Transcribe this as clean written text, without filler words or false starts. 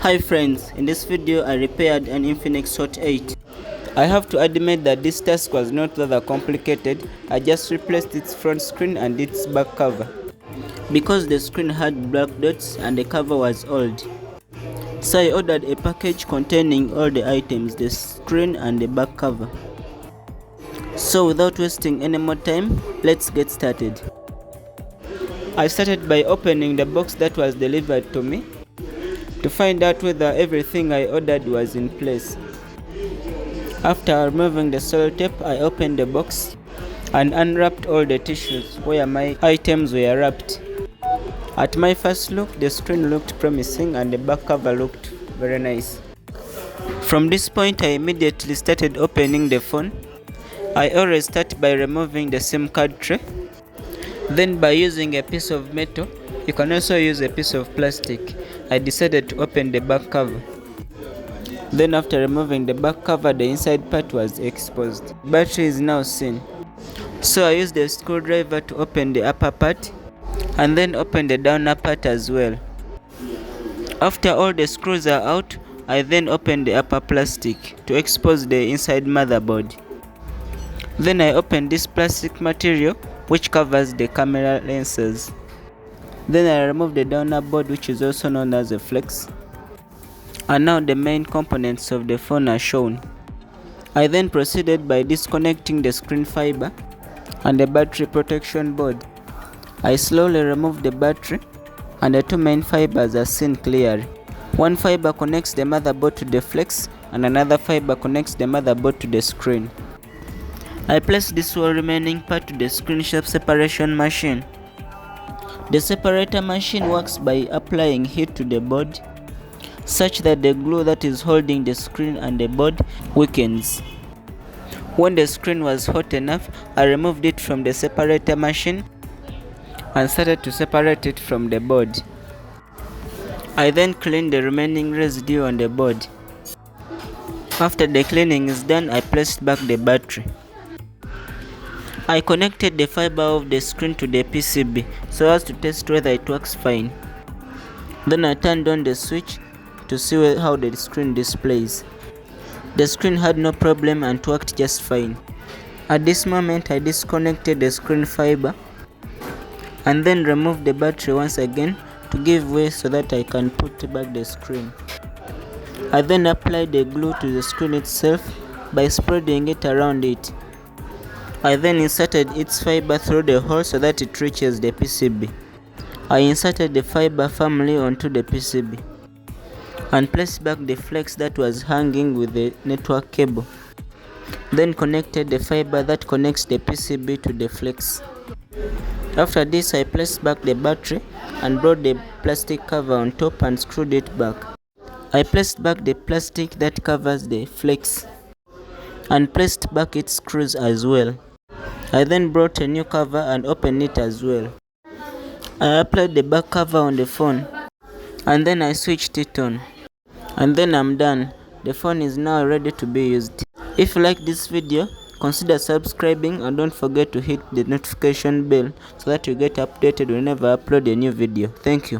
Hi friends, in this video I repaired an Infinix Hot 8. I have to admit that this task was not rather complicated. I just replaced its front screen and its back cover, because the screen had black dots and the cover was old. So I ordered a package containing all the items, the screen and the back cover. So without wasting any more time, let's get started. I started by opening the box that was delivered to me to find out whether everything I ordered was in place. After removing the sellotape, I opened the box and unwrapped all the tissues where my items were wrapped. At my first look, the screen looked promising and the back cover looked very nice. From this point, I immediately started opening the phone. I always start by removing the SIM card tray. Then by using a piece of metal, you can also use a piece of plastic. I decided to open the back cover. Then after removing the back cover, the inside part was exposed. The battery is now seen. So I used the screwdriver to open the upper part and then open the downer part as well. After all the screws are out, I then opened the upper plastic to expose the inside motherboard. Then I opened this plastic material which covers the camera lenses. Then I removed the downer board, which is also known as a flex. And now the main components of the phone are shown. I then proceeded by disconnecting the screen fiber and the battery protection board. I slowly removed the battery and the two main fibers are seen clearly. One fiber connects the motherboard to the flex and another fiber connects the motherboard to the screen. I placed this whole remaining part to the screen shape separation machine. The separator machine works by applying heat to the board such that the glue that is holding the screen and the board weakens. When the screen was hot enough, I removed it from the separator machine and started to separate it from the board. I then cleaned the remaining residue on the board. After the cleaning is done, I placed back the battery. I connected the fiber of the screen to the PCB so as to test whether it works fine. Then I turned on the switch to see how the screen displays. The screen had no problem and worked just fine. At this moment, I disconnected the screen fiber and then removed the battery once again to give way so that I can put back the screen. I then applied the glue to the screen itself by spreading it around it. I then inserted its fiber through the hole so that it reaches the PCB. I inserted the fiber firmly onto the PCB and placed back the flex that was hanging with the network cable. Then connected the fiber that connects the PCB to the flex. After this, I placed back the battery and brought the plastic cover on top and screwed it back. I placed back the plastic that covers the flex and placed back its screws as well. I then brought a new cover and opened it as well. I applied the back cover on the phone and then I switched it on. And then I'm done. The phone is now ready to be used. If you like this video, consider subscribing and don't forget to hit the notification bell so that you get updated whenever I upload a new video. Thank you.